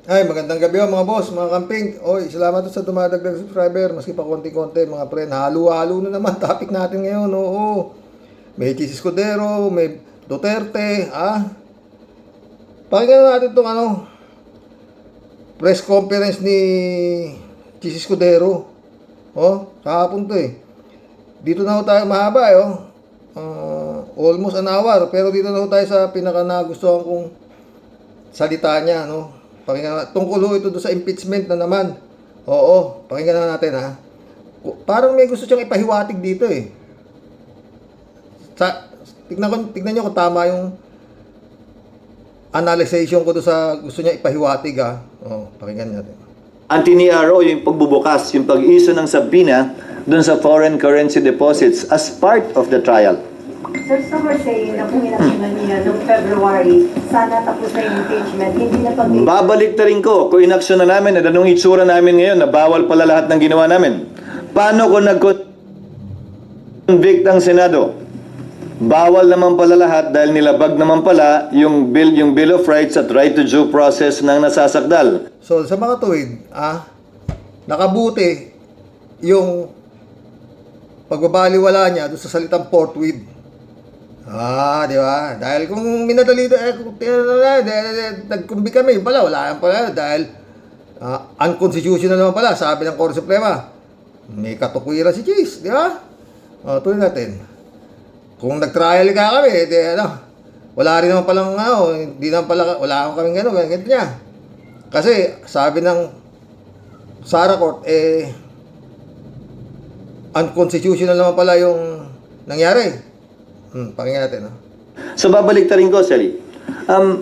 Ay, magandang gabi mga boss, mga kamping. Oy, salamat sa dumadagdag subscriber. Maski pa konti-konti mga pre. Halo-halo na naman topic natin ngayon. Oo. May Chis Escudero, may Duterte, Pakinggan natin itong press conference ni Chis Escudero. Oh, kahapon to eh. Dito na ho tayo mahaba almost an hour. Pero dito na ho tayo sa pinaka nagustuhan kong salita niya, Pakinggan, tungkol ho ito sa impeachment na naman. Oo, pakinggan na natin Parang may gusto siyang ipahiwatig dito eh. Tignan niyo kung tama yung analyzation ko doon sa gusto niya ipahiwatig pakinggan natin. Anti-NIRO yung pagbubukas, yung pag-iso ng subpoena doon sa foreign currency deposits as part of the trial. Sir, some are saying na kung inaksyonan niya noong February, sana tapos na yung impeachment, hindi na pag- Babalik na rin ko, kung inaksyon na namin, at anong itsura namin ngayon na bawal pala lahat ng ginawa namin. Paano kung nag-convict ang Senado? Bawal naman pala lahat dahil nilabag naman pala yung Bill of Rights at right to due process ng nasasakdal. So, sa mga tuwid, nakabuti yung pagbabaliwala niya doon sa salitang forthwith. Di ba? Dahil kung minadali nagkumbi kami, pala, wala yan pala, dahil unconstitutional naman pala, sabi ng Korte Suprema. May katukwira si Chis, di ba? Tuloy natin. Kung nag-trial ka kami, wala rin naman palang, hindi naman pala, wala akong kaming ganito niya. Kasi, sabi ng Sara Court, unconstitutional naman pala yung nangyari. Pakinggan natin, So babalik ta rin ko, Sally.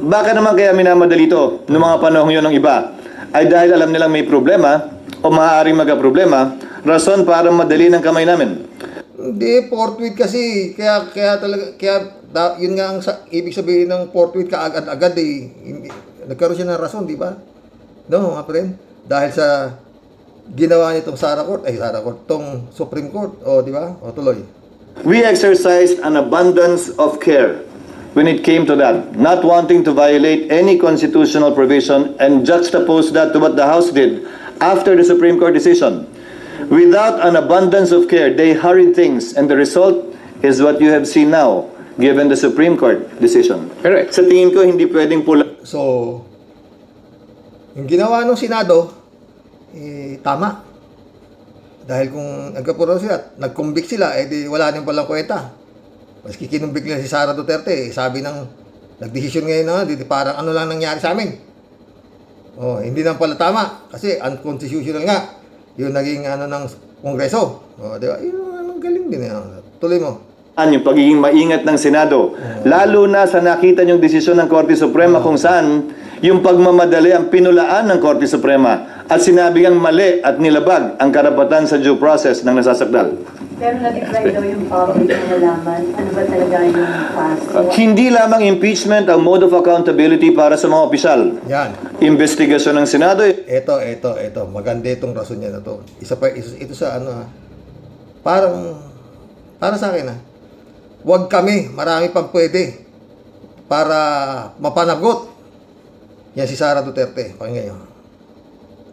Baka naman kaya minamadali ito noong mga panahon yun ng iba ay dahil alam nilang may problema o maaaring magka-problema, rason para madali ng kamay namin. Hindi, forthwith kasi. Kaya yun nga ang ibig sabihin ng forthwith kaagad-agad nagkaroon siya ng rason, di ba? No, mga friend? Dahil sa ginawa nitong Sara Court, tong Supreme Court, di ba? Tuloy. We exercised an abundance of care when it came to that, not wanting to violate any constitutional provision, and juxtapose that to what the House did after the Supreme Court decision. Without an abundance of care, they hurried things, and the result is what you have seen now, given the Supreme Court decision. Correct. Sa tingin ko, hindi pwedeng pula. So, yung ginawa ng Senado, tama. Dahil kung nagkapuro sila, nag-convict sila, di wala nang palang kwenta. Maski kinumbik nila si Sara Duterte, sabi ng nagdesisyon ngayon di parang lang nangyari sa amin. Hindi nang pala tama kasi unconstitutional nga. Yung naging ng Kongreso. Di ba? Yung galing din. Tuloy mo. Yung pagiging maingat ng Senado, lalo na sa nakita niyong desisyon ng Korte Suprema kung saan yung pagmamadali ang pinulaan ng Korte Suprema at sinabi ang mali at nilabag ang karapatan sa due process ng nasasakdal. Pero na-decline daw yung public na nalaman, ano ba talaga yung past? Hindi lamang impeachment ang mode of accountability para sa mga opisyal. Yan. Investigasyon ng Senado. Ito. Maganda itong rason niya na to. Ito sa parang, para sa akin huwag kami, marami pang pwede para mapanagot. Yan si Sara Duterte. Pakinggan nyo.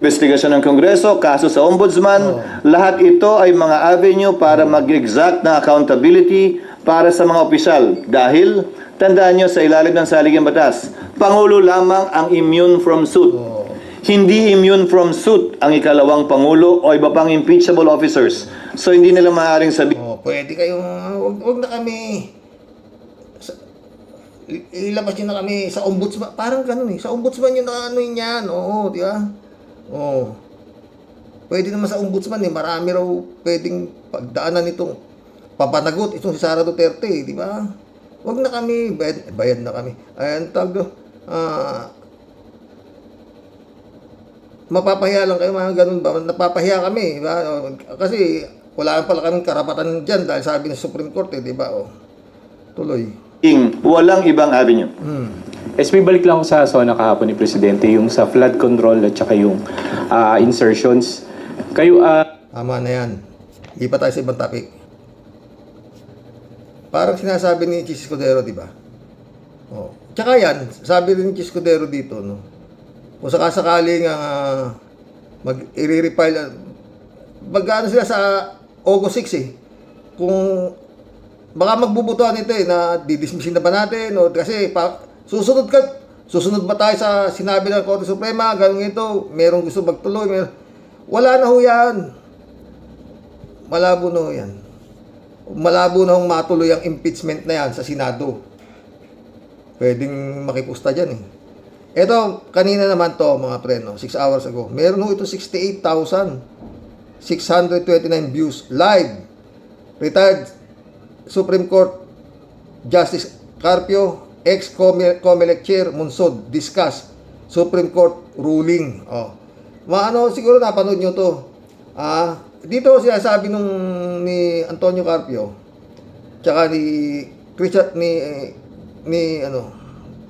Investigasyon ng Kongreso, kaso sa Ombudsman, lahat ito ay mga avenue para mag-exact na accountability para sa mga opisyal. Dahil, tandaan nyo sa ilalim ng saligang batas, Pangulo lamang ang immune from suit. Hindi immune from suit ang ikalawang Pangulo o iba pang impeachable officers. So, hindi nila maaaring sabihin. Pwede kayong, huwag na kami, ilabas nyo na kami sa ombudsman. Parang ganun sa ombudsman yun yan. Di ba? Pwede naman sa ombudsman marami raw pwedeng pagdaanan nitong papanagot itong si Sara Duterte, di ba? Huwag na kami, bayad na kami. Ayan, mapapahiya lang kayo, mga ganun ba? Napapahiya kami, di ba? Kasi wala pala kaming karapatan dyan dahil sabi ng Supreme Court, di ba? Tuloy. Walang ibang avenue. SB, balik lang ako sa SONA kahapon ni Presidente, yung sa flood control at saka yung insertions. Kayo, Tama na yan. Iba tayo sa ibang topic. Parang sinasabi ni Chis Escudero, di ba? Tsaka yan, sabi rin ni Chis Escudero dito, kung sakasakaling i-refile, magkano sila sa August 6 eh. Kung baka magbubutuhan ito eh, na didismissin na ba natin, o kasi susunod ba tayo sa sinabi ng Korte Suprema, ganun ito, merong gusto magtuloy, wala na ho yan. Malabo na ho yan. Malabo na hong matuloy ang impeachment na yan sa Senado. Pwedeng makipusta dyan eh. Ito, kanina naman to mga preno, 6 hours ago. Meron ho ito 68,629 views live. Retired Supreme Court Justice Carpio, ex-Comelec Chair Munsod, discuss Supreme Court ruling. Oh. Maano, siguro napanood nyo to. Dito sinasabi ni Antonio Carpio, tsaka ni Richard, ni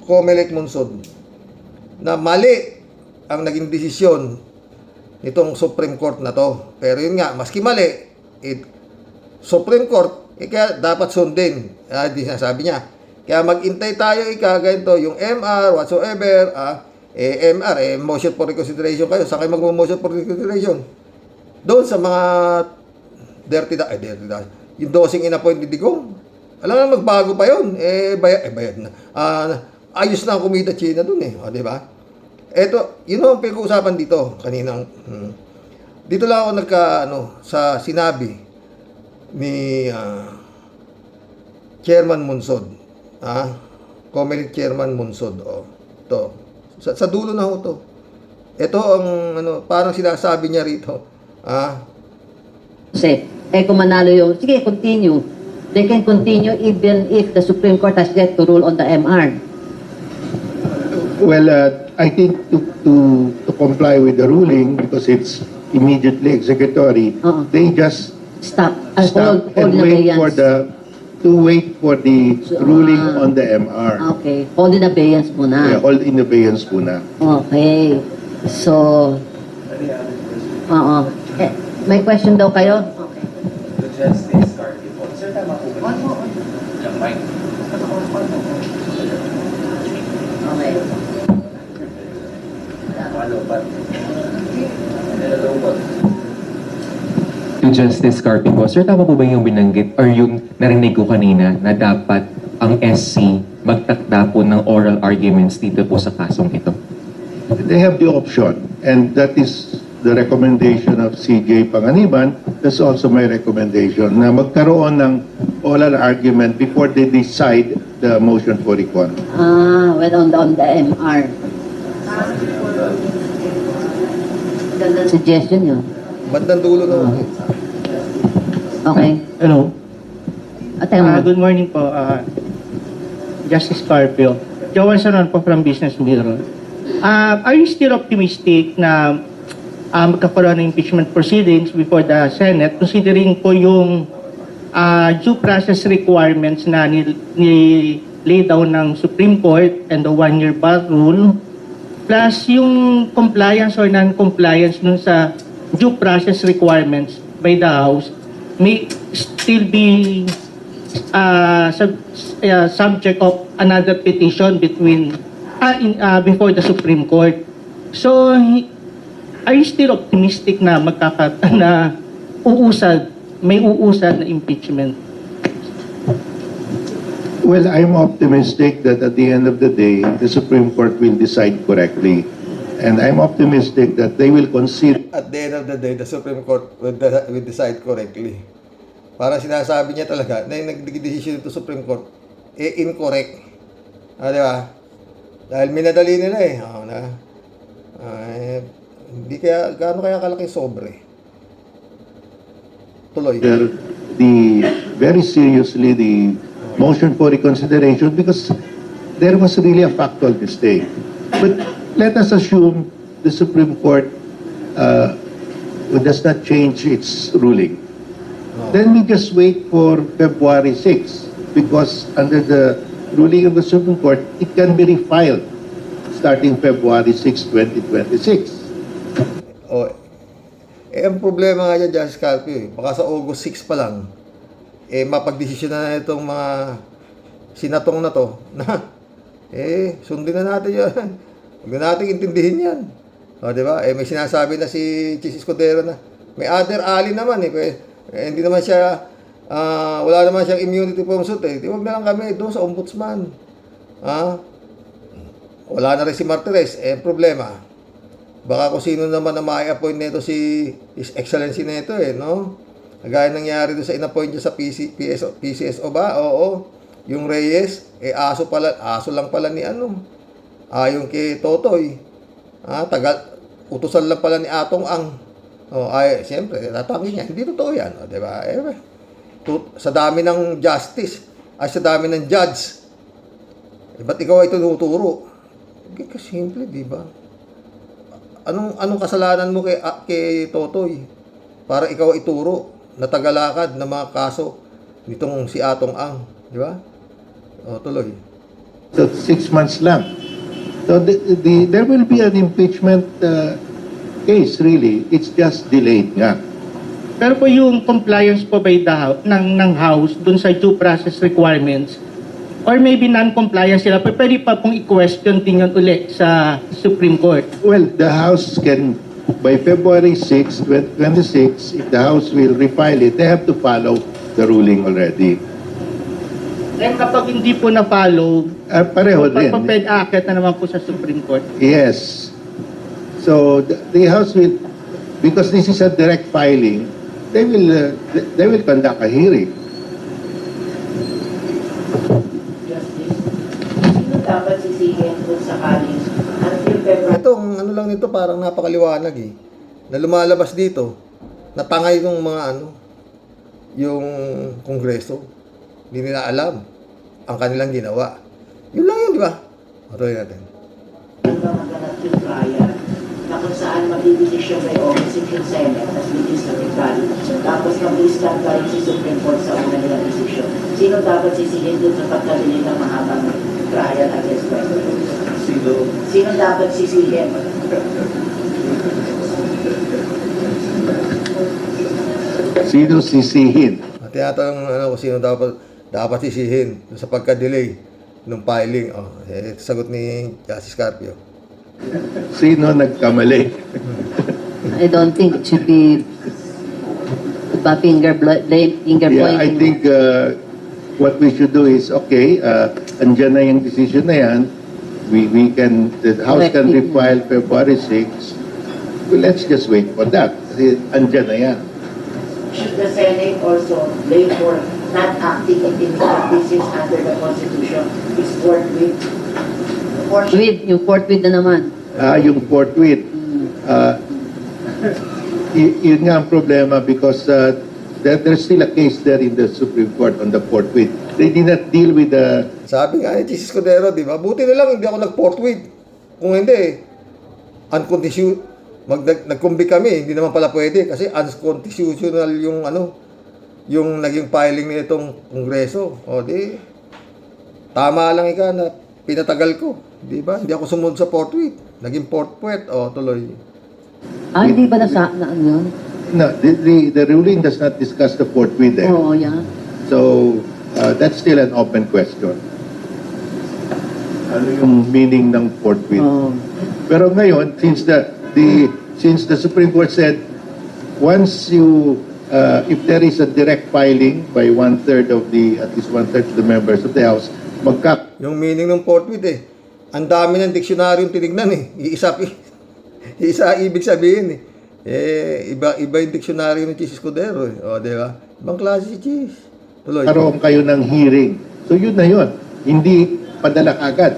Comelec Munsod, na mali ang naging desisyon nitong Supreme Court na to. Pero yun nga, maski mali, Supreme Court, kaya dapat sundin. Di sinasabi niya. Kaya mag-intay tayo, ganito, yung MR, whatsoever, MR, motion for reconsideration kayo. Saan kayo mag-motion for reconsideration? Doon sa mga dirty dahil. Yung dosing in-appoint ni Digong. Alam na, magbago pa yun. Bayad na. Ayos na ang kumita China doon eh. Di ba? Eto, yun ang pinag-uusapan dito. Kaninang, dito lang ako sa sinabi ni Chairman Munsod. Comelec Chairman Munsod. To. Sa dulo na ho to. Ito ang parang sinasabi niya rito. Kasi, kung manalo yung, sige, continue. They can continue even if the Supreme Court has yet to rule on the MR. Well, I think to comply with the ruling, because it's immediately executory, they just Stop. stop Hold and in wait abeyance. wait for the ruling on the MR. Okay. Hold in abeyance muna. Yeah, hold in abeyance muna. Okay. So, may question daw kayo? Okay. To Justice Carpio po, sir, tama po ba yung binanggit or yung narinig ko kanina na dapat ang SC magtakda po ng oral arguments dito po sa kasong ito? They have the option, and that is the recommendation of CJ Panganiban. That's also my recommendation, na magkaroon ng oral argument before they decide the motion for recall. Well, on the MR. Gandang suggestion yun. Bandang dulo na ho. Okay. Hello. Tama. Good morning po, Justice Carpio. Joel Saron po from Business Bureau. Are you still optimistic na magkakaroon ng impeachment proceedings before the Senate, considering po yung due process requirements na nilay down ng Supreme Court and the one-year bar rule, plus yung compliance or non-compliance dun sa due process requirements by the House may still be subject of another petition before the Supreme Court. So, are you still optimistic na may uusad na impeachment? Well, I'm optimistic that at the end of the day, the Supreme Court will decide correctly. And I'm optimistic that they will consider. At the end of the day, the Supreme Court will decide correctly. Para sinasabi niya talaga na yung nag-decision ito Supreme Court, incorrect. Di ba? Dahil minadali nila eh. Hindi kaya, gaano kaya kalaki sobre? Tuloy. Very seriously the motion for reconsideration, because there was really a factual mistake. But let us assume the Supreme Court does not change its ruling. Then we just wait for February 6, because under the ruling of the Supreme Court, it can be refiled starting February 6, 2026. Ang problema nga dyan, Justice Carpio, baka sa August 6 pa lang, mapagdesisyon na itong mga sinatong na to, na, sundin na natin yun. Huwag na natin intindihin yan. O, di ba? May sinasabi na si Chis Escudero na may other alley naman hindi naman siya, wala naman siyang immunity from suit eh. Huwag na lang kami doon sa ombudsman. Wala na rin si Martires. Problema. Baka kung sino naman na ma-appoint nito si His Excellency nito no? Kagaya nangyari doon sa in-appoint niya sa PCSO ba? Oo. Yung Reyes, aso lang pala ni ayon kay Totoy. Utusan lang pala ni Atong Ang. Siyempre, tatangin niya. Hindi totoo yan. Di ba? Sa dami ng justice, sa dami ng judge, ba't ikaw ay tinuturo? Simple, di ba? Anong kasalanan mo kay Totoy para ikaw ituro na tagalakad ng mga kaso nitong si Atong Ang, di ba? Tuloy. So 6 months lang. So there will be an impeachment case really. It's just delayed nga. Pero po yung compliance po by ng House dun sa due process requirements or maybe non-compliance sila, pwede pa pong i-question din yun ulit sa Supreme Court. Well, the House can, by February 6, 2026, if the House will refile it, they have to follow the ruling already. Then kapag hindi po na-follow, Pareho din. pwede akit na naman po sa Supreme Court. Yes. So the House will, because this is a direct filing, they will conduct a hearing. Sino dapat sisihin kung sakaling until February? Itong lang nito parang napakaliwanag na lumalabas dito na tangay ng mga yung Kongreso. Hindi nila alam ang kanilang ginawa. Yun lang yun, di ba? Tuloy natin. Ang maganap yung trial na kung saan magdidesisyon by August yung Senate as legislative. Tapos mag-stand tayo si Supreme Court sa una nilang desisyon. Sino dapat sisihin dun sa pagkabili ng mahabang trial against President? Sino dapat sisihin? Sino sisihin? Tinatanong kung sino dapat sisihin sa pagka-delay ng filing. Sagot ni Justice Carpio. Sino nagkamali? I don't think it should be finger Yeah, pointing. I think what we should do is, andyan na yung decision na yan. We can, the House can refile February 6. Well, let's just wait for that. Kasi andyan na yan. Should the Senate also blame for not acting immediately since under the Constitution is forthwith? Yung forthwith na naman. Yung forthwith. Yun nga ang problema because there's still a case there in the Supreme Court on the forthwith. They did not deal with the... Sabi nga ni Chis Escudero, di ba? Buti na lang hindi ako nag-forthwith. Kung hindi, nag-convict kami, hindi naman pala pwede kasi unconstitutional yung naging filing nitong Kongreso. Tama lang na pinatagal ko. Di ba? Hindi ako sumunod sa forthwith. Naging forthwith. Tuloy. Hindi ba yun? No, the ruling does not discuss the forthwith there. Oo, yeah. So, that's still an open question. Ano yung meaning ng forthwith? Pero ngayon, since the Supreme Court said, once you, if there is a direct filing by at least one-third of the members of the House, Yung meaning ng forthwith ang dami ng diksyonaryo yung tinignan Isa ibig sabihin iba yung diksyonaryo ng Chis Escudero di ba? Ibang klase si Chis. Tuloy. Karoon kayo ng hearing. So yun na yun. Hindi padala agad.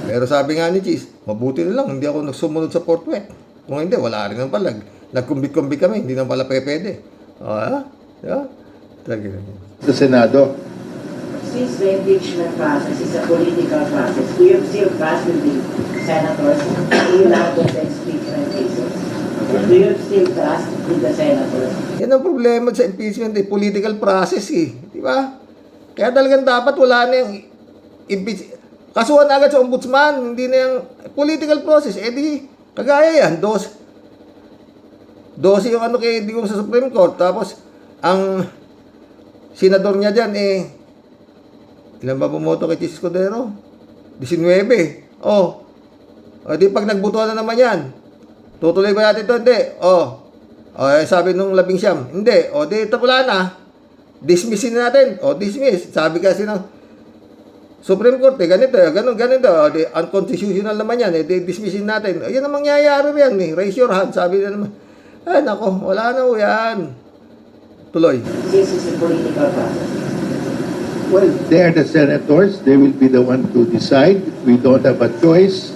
Pero sabi nga ni Chis, mabuti na lang, hindi ako nagsumunod sa forthwith. Kung hindi, wala rin naman pala. Nagkumbit-kumbit kami, hindi naman pala pwede. Yeah? Sa Senado. Since the impeachment process is a political process, do you still trust with the senators? Do you have the impeachment cases? Do you still trust with the senators? Yan ang problema sa impeachment, political process di ba? Kaya talagang dapat wala na yung kasuhan agad sa ombudsman, hindi na yung political process. Kagaya yan, 12 yung kay sa Supreme Court, tapos ang senador niya dyan ilan ba bumoto kay Chis Escudero? 19. O di pag nagbutuhan na naman yan, tutuloy ba natin ito? Hindi. Sabi nung 11, hindi. O di ito wala na. Dismissin na natin. O dismiss. Sabi kasi ng Supreme Court, ganito, ganito. O di unconstitutional naman yan. Di dismissin natin. Yan ang mangyayari yan. Raise your hand. Sabi na naman. Nako, wala na o yan. Tuloy. This is a political process. Well, they are the senators. They will be the one to decide. We don't have a choice.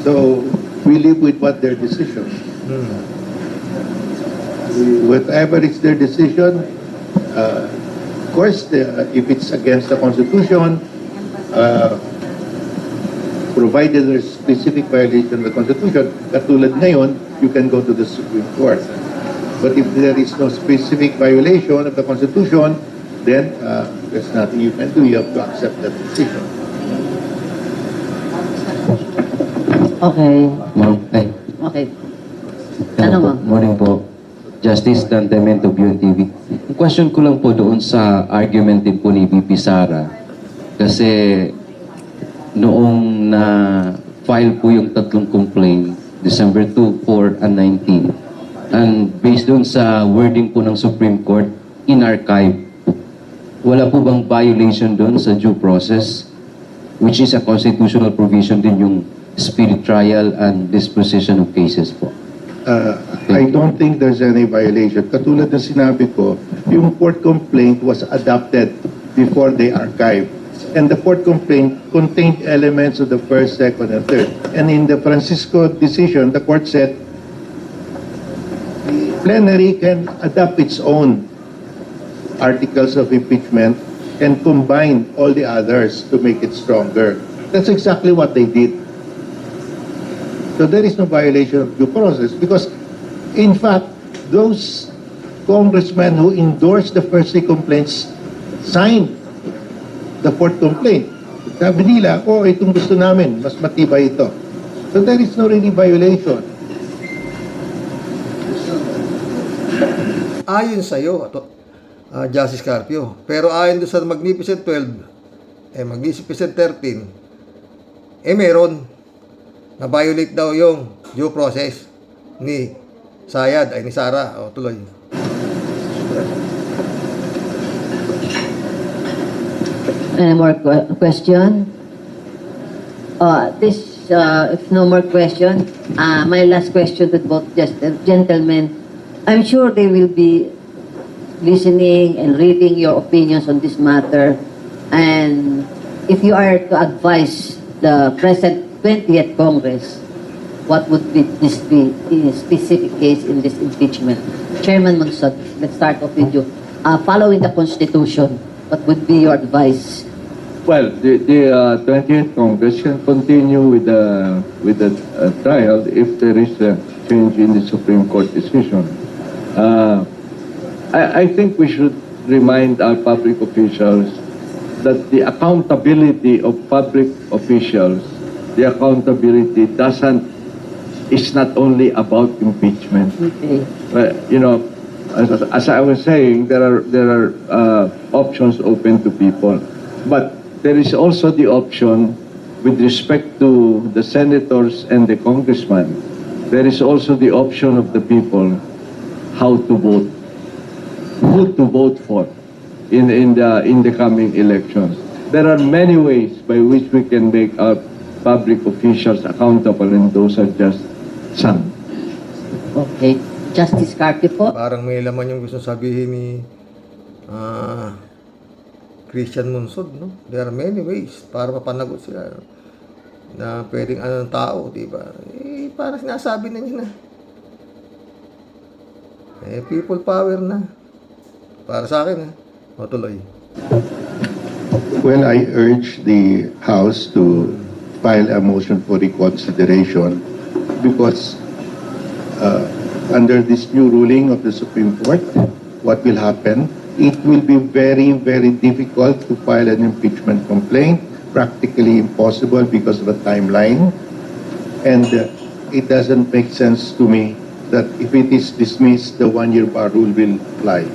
So, we live with what their decision. Whatever is their decision, of course, if it's against the Constitution, provided there's specific violation of the Constitution, katulad ngayon, you can go to the Supreme Court. But if there is no specific violation of the Constitution, then there's nothing you can do. You have to accept that decision. Okay. Okay. Tanong mo. Morning po. Justice Dantemento, BUNTV. Yung question ko lang po doon sa argument din po ni VP Sara. Kasi noong na-file po yung tatlong complaint, December 2, 4, and 19. And based doon sa wording po ng Supreme Court, in-archive. Wala po bang violation doon sa due process? Which is a constitutional provision din yung speedy trial and disposition of cases po. I don't think there's any violation. Katulad ng sinabi ko, yung court complaint was adopted before they archived. And the court complaint contained elements of the first, second, and third. And in the Francisco decision, the court said, the plenary can adopt its own articles of impeachment and combine all the others to make it stronger. That's exactly what they did. So there is no violation of due process because, in fact, those congressmen who endorsed the first three complaints signed the fourth complaint. Sabi nila, itong gusto namin, mas matibay ito. So there is no really violation. Ayon sa'yo, Justice Carpio. Pero ayon doon sa Magnificent 12, Magnificent 13, meron na-violate daw yung due process ni Sayad, ni Sara. Tuloy. Any more question? If no more question, my last question to both gentlemen. I'm sure they will be listening and reading your opinions on this matter. And if you are to advise the present 20th Congress, what would be in a specific case in this impeachment? Chairman Monsod, let's start off with you. Following the Constitution, what would be your advice? Well, the 20th Congress can continue with the trial if there is a change in the Supreme Court decision. I think we should remind our public officials that the accountability of public officials, the accountability is not only about impeachment. Okay. As I was saying, there are options open to people, but there is also the option with respect to the senators and the congressmen. There is also the option of the people how to vote, who to vote for in the coming elections. There are many ways by which we can make our public officials accountable, and those are just some. Okay. Justice Carpio po. Parang may laman yung gusto sabihin ni Christian Monsod, no? There are many ways para mapanagot sila na pwedeng ng tao, di ba? Parang sinasabi na niya na. People power na. Para sa akin, matuloy. Well, I urge the House to file a motion for reconsideration because under this new ruling of the Supreme Court, what will happen? It will be very, very difficult to file an impeachment complaint, practically impossible because of the timeline. And it doesn't make sense to me that if it is dismissed, the one-year bar rule will apply.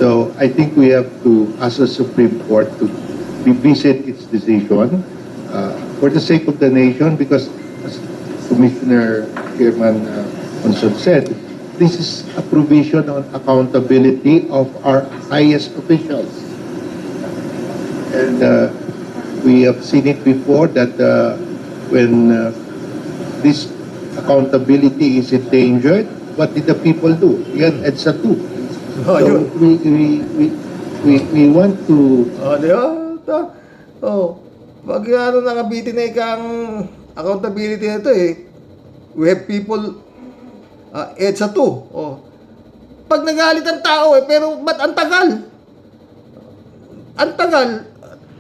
So I think we have to ask the Supreme Court to revisit its decision for the sake of the nation, because Commissioner Chairman Consul said, this is a provision on accountability of our highest officials. And we have seen it before that when this accountability is endangered, what did the people do? Yan, EDSA 2. Oh, So yun. we want to Di ba? Pag ano nakabitin na ikang accountability na ito we have people EDSA 2. Pag nagalit ang tao pero ba't ang tagal? Ang tagal.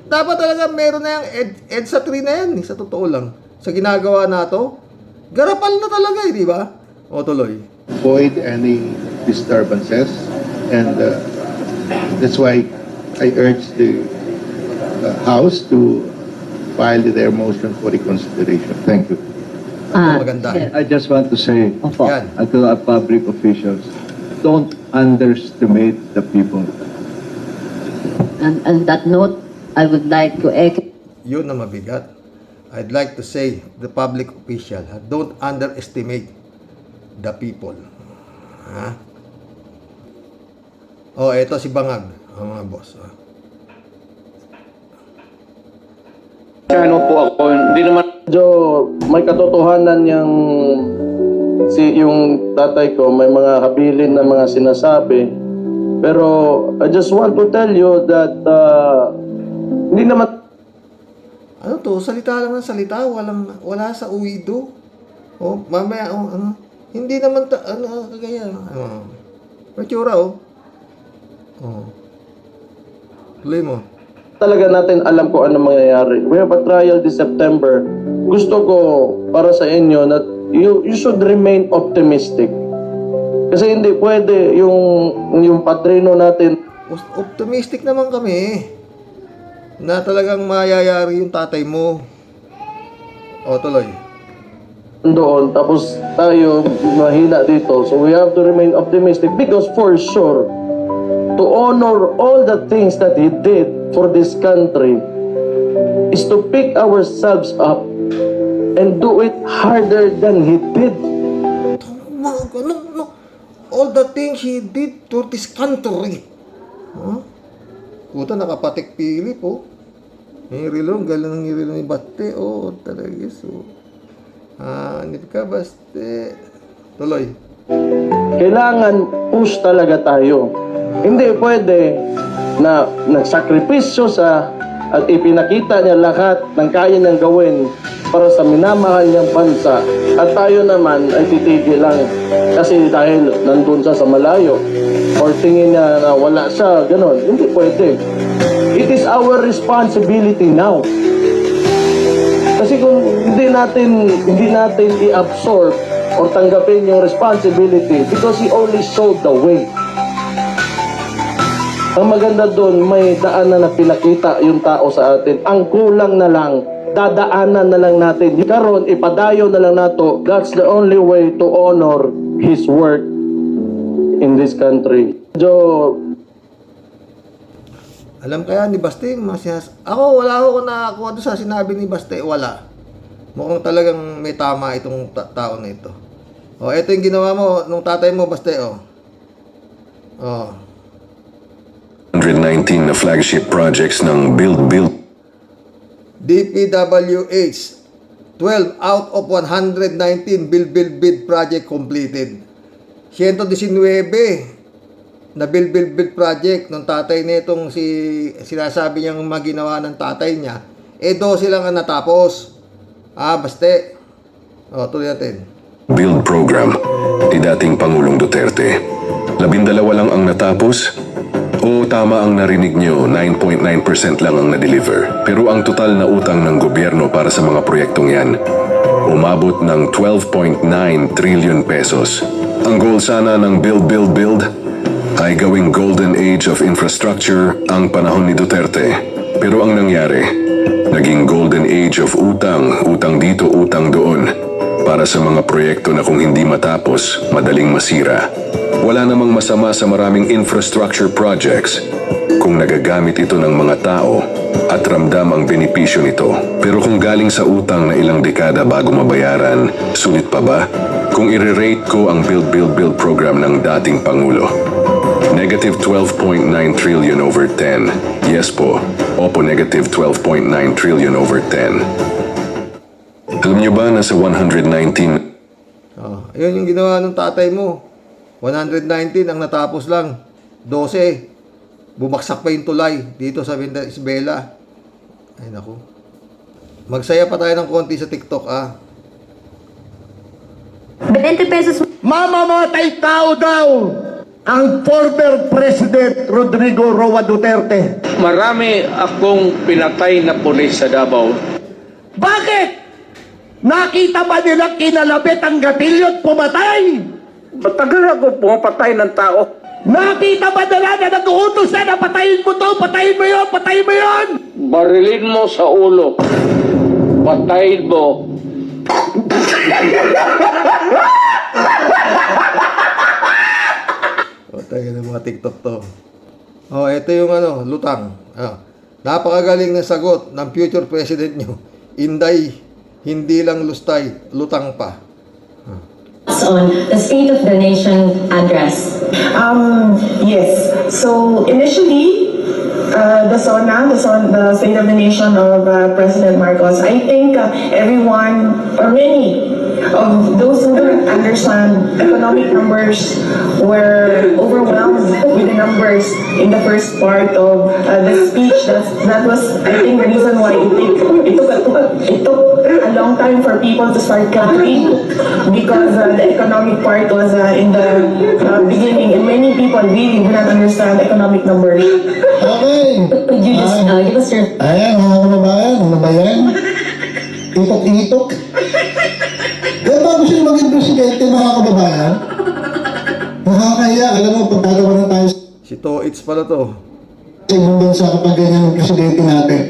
Dapat talaga meron na yung EDSA 3 na yan sa totoo lang. Sa ginagawa na to, garapal na talaga di ba? Tuloy. avoid any disturbances, and that's why I urge the House to file their motion for reconsideration. Thank you. Maganda. Sir. I just want to say Opo. Yan. to our public officials, don't underestimate the people. And on that note, I would like to echo Yun na mabigat. I'd like to say, the public official, don't underestimate the people. Ha? Eto si Bangag, mga boss. Ano po ako, hindi naman medyo may katotohanan yung tatay ko, may mga habilin na mga sinasabi. Pero I just want to tell you that hindi naman Ano to? Salita lang ng salita. Wala sa uwido. Mamaya, hindi naman, kagaya. Matsura, Tuloy mo. talaga natin alam kung ano mangyayari. We have a trial this September. Gusto ko para sa inyo na you should remain optimistic. Kasi hindi pwede yung patrino natin. Optimistic naman kami na talagang mayayari yung tatay mo. Tuloy. Doon, tapos tayo mahina dito. So we have to remain optimistic because for sure, to honor all the things that he did for this country is to pick ourselves up and do it harder than he did. No. All the things he did to this country. Puta, nakapatik pili po. Ngirilo, galing ng ngirilo ni Baste. Talaga. So, hindi ka, Baste. Tuloy. Kailangan push talaga tayo. Hindi pwede na nagsakripisyo at ipinakita niya lahat ng kaya niyang gawin para sa minamahal niyang bansa at tayo naman ay titigil lang kasi dahil nandun siya sa malayo or tingin niya na wala siya, gano'n. Hindi pwede. It is our responsibility now. Kasi kung hindi natin i-absorb or tanggapin yung responsibility because he only showed the way. Ang maganda doon, may daanan na pinakita yung tao sa atin. Ang kulang na lang, dadaanan na lang natin. Karon, ipadayo na lang nato. That's the only way to honor his work in this country. Alam kaya ni Baste, ako, wala ako nakakuha doon sa sinabi ni Baste. Wala. Mukhang talagang may tama itong tao na ito. Ito yung ginawa mo nung tatay mo, Baste, 119 na flagship projects ng Build. DPWH, 12 out of 119 build project completed. 119 na build project ng tatay nitong sinasabi niyang maginawa ng tatay niya. 12 lang ang natapos. Baste. Tuloy natin. Build program ni dating Pangulong Duterte. 12 lang ang natapos. Tama ang narinig nyo, 9.9% lang ang na-deliver. Pero ang total na utang ng gobyerno para sa mga proyektong yan, umabot ng 12.9 trillion pesos. Ang goal sana ng Build ay gawing golden age of infrastructure ang panahon ni Duterte. Pero ang nangyari, naging golden age of utang dito, utang doon, para sa mga proyekto na kung hindi matapos, madaling masira. Wala namang masama sa maraming infrastructure projects kung nagagamit ito ng mga tao at ramdam ang benepisyo nito. Pero kung galing sa utang na ilang dekada bago mabayaran, sulit pa ba? Kung i-rate ko ang Build program ng dating Pangulo, negative 12.9 trillion over 10. Yes po. Opo, negative 12.9 trillion over 10. Alam niyo ba na sa 119 Ayun yung ginawa ng tatay mo. 119 ang natapos lang. 12. Bumaksak pa yung tulay dito sa Isabela. Ay naku. Magsaya pa tayo ng konti sa TikTok 20 pesos. Mamamatay tao daw ang former President Rodrigo Roa Duterte. Marami akong pinatay na pulis sa Davao. Bakit? Nakita ba nila kinalabit ang gatilyo at pumatay? Matagal ako pumapatay ng tao. Nakita ba nila na nag-uutos na patayin mo to, patayin mo yun, patayin mo yun? Barilin mo sa ulo. Patayin mo. Tayo ng mga TikTok to. Ito yung lutang. Napakagaling na sagot ng future president nyo. Inday, hindi lang lustay, lutang pa. On the State of the Nation address. Yes. So initially, the State of the Nation of President Marcos, I think everyone or many of those who don't understand economic numbers were overwhelmed with the numbers in the first part of the speech. That was, I think, the reason why it took a long time for people to start counting, because the economic part was in the beginning, and many people really do not understand economic numbers. Okay. Could you just give us your... Ayan, mga kababayan, ano ba yan? Itok-itok. Kaya bago siya maging presidente, mga kababayan, nakakaya, alam mo, pagkagawa na tayo Si Toits pala to. sa ibang bansa kapag ganyan ang presidente natin.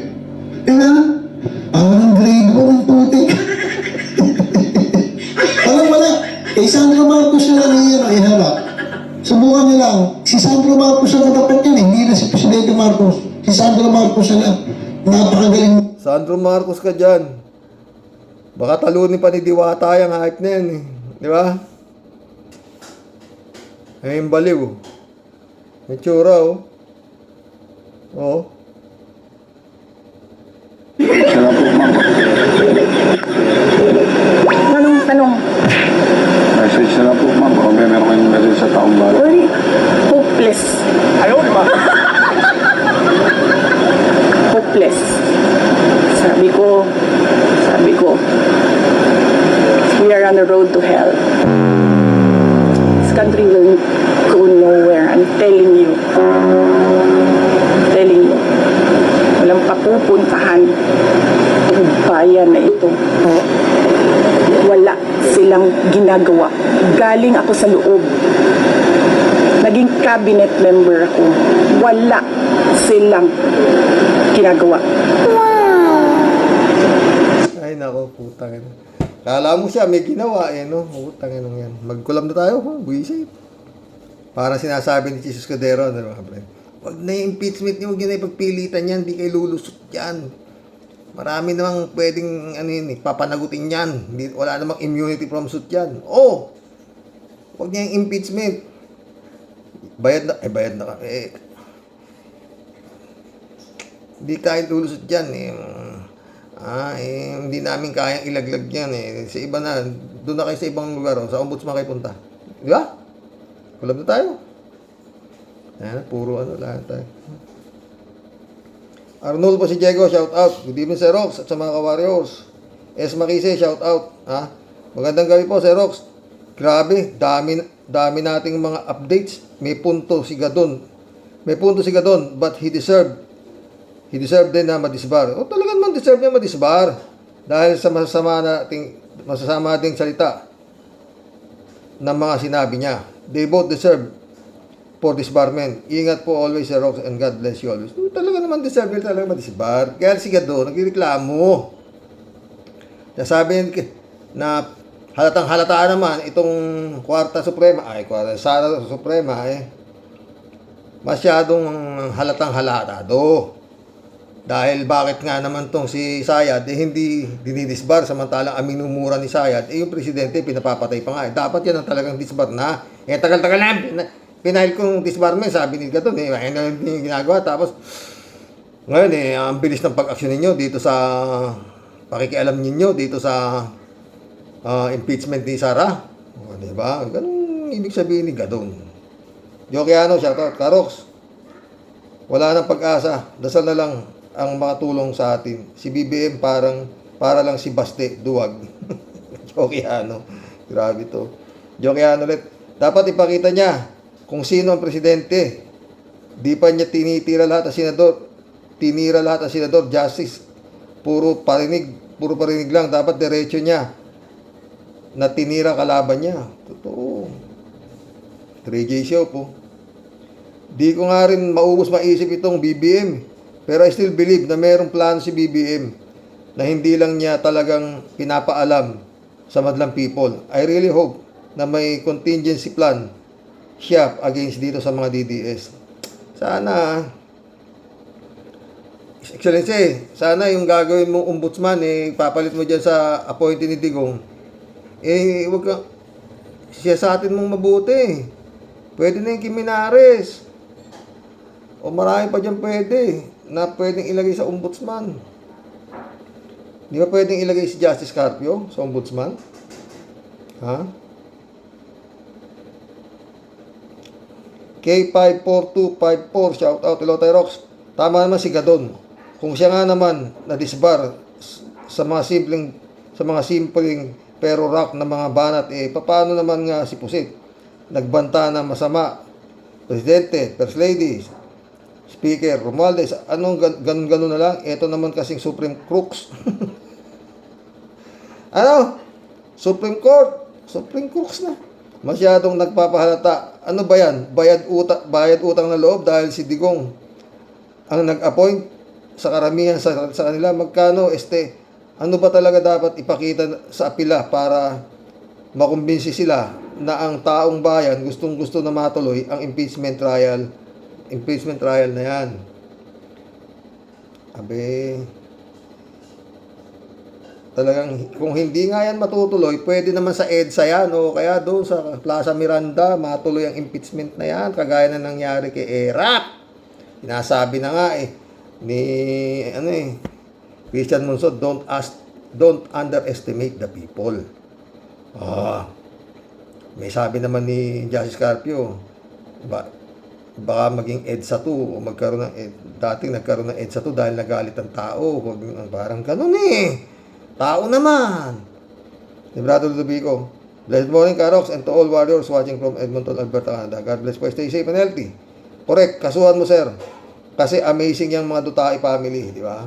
Parang grade 1 ang putik. Parang wala. Kay Sandro Marcos na lang iharap. Subukan niyo lang. Si Sandro Marcos na dapat yan, hindi na si Presidente Marcos. Si Sandro Marcos na lang. Napakagaling. Sandro Marcos ka dyan. Baka talunin pa ni Diwata yung hype na yan eh. Di ba? Ay, yung baliw. May tsura Oo. Tanong. Message na lang po, ma'am. Kung may meron kayong message sa taong bayan. Very hopeless. Ayaw, di ba? Hopeless. Sabi ko, we are on the road to hell. This country will go nowhere. I'm telling you. Walang papupuntahan ang bayan na ito. Wala silang ginagawa. Galing ako sa loob. Naging cabinet member ako. Wala silang ginagawa. Ay, nako, putang ina. Kala mo siya, may ginawa no? Putang ina yan. Magkulam na tayo, buwisit. Para sinasabi ni Jesus Cordero, wag na yung impeachment niyo, wag na yung pagpilitan yan, di kayo lulusot yan. Marami namang pwedeng, papanagutin yan. Wala namang immunity from suit yan. Wag niya yung impeachment. Bayad na. Di kayo lulusot yan, hindi namin kayang ilaglag yan sa iba na, doon na kayo sa ibang lugar, sa ombudsman kayo punta. Di ba? Kulab na tayo. Ayan, puro lahat tayo. Arnold po si Diego, shout out. Good evening Sir Rox at sa mga ka-warriors. S. Makise, shout out. Magandang gabi po Sir Rox. Grabe, dami nating mga updates. May punto si Gadon, but he deserved din na madisbar. Talagang man deserve niya madisbar. Dahil sa masasama ding salita ng mga sinabi niya. They both deserve for disbarment. Ingat po always, Sir Rox, and God bless you always. Talaga naman deserve niya talaga madisbar. Kaya si Gado, nagreklamo. Sabi na halatang halata naman itong Kwarta Sala Suprema masyadong halatang halatado. Dahil bakit nga naman tong si Sayad hindi dinidisbar samantalang ang minumura ni Sayad yung presidente pinapapatay pa nga. Dapat yan ang talagang disbar na. Tagal-tagal na pinail kong disbarment, sabi ni Gaton hindi yung ginagawa. Tapos ngayon ang bilis ng pag-aksyon ninyo dito sa pakikialam ninyo dito sa impeachment ni Sara. Diba? Ganun ibig sabihin ni Gadon. Jokiano, shoutout. Karox, wala nang pag-asa. Dasal na lang ang makatulong sa atin. Si BBM para lang si Baste, duwag. Jokiano. Grabe to. Jokiano ulit. Dapat ipakita niya kung sino ang presidente. Di pa niya tinira lahat ng senador. Justice. Puro parinig lang. Dapat diretso niya na tinira kalaban niya. Totoo. 3J show po. Di ko nga rin maubos maisip itong BBM. Pero I still believe na mayroong plano si BBM na hindi lang niya talagang pinapaalam sa madlang people. I really hope na may contingency plan siya against dito sa mga DDS. Sana, Excellency, sana yung gagawin mong ombudsman, papalit mo dyan sa appointee ni Digong. Huwag ka, siya sa atin mong mabuti. Pwede na yung Kiminares. O marami pa dyan pwede na pwedeng ilagay sa ombudsman. Di ba pwedeng ilagay si Justice Carpio sa ombudsman? Ha? K54254, shout out Hello Tyrox. Tama naman si Gadon. Kung siya nga naman na-disbar sa mga simpleng pero rock na mga banat, paano naman nga si Pusit? Nagbanta na masama. Presidente, First Lady, Speaker, Romualdez, anong ganun-ganun na lang? Ito naman kasing Supreme Crooks. Supreme Crooks na. Masyadong nagpapahalata. Ano ba yan? Bayad utang na loob dahil si Digong ang nag-appoint sa karamihan sa kanila. Magkano, ano ba talaga dapat ipakita sa apila para makumbinsi sila na ang taong bayan gustong-gusto na matuloy ang impeachment trial na yan. Talagang kung hindi nga yan matutuloy, pwede naman sa EDSA yan o kaya doon sa Plaza Miranda matuloy ang impeachment na yan, kagaya na nangyari kay ERAP. Sinasabi na nga ni Christian Monsod, don't underestimate the people. May sabi naman ni Justice Carpio, baka maging EDSA 2 o magkaroon ng dating nagkaroon ng EDSA 2 dahil nagalit ang tao. Parang ganun tao naman. Ni Brado Ludovico, blessed morning Karox and to all warriors watching from Edmonton, Alberta, Canada. God bless po, stay safe and healthy. Correct, kasuhan mo sir. Kasi amazing yung mga Dutai family, di ba?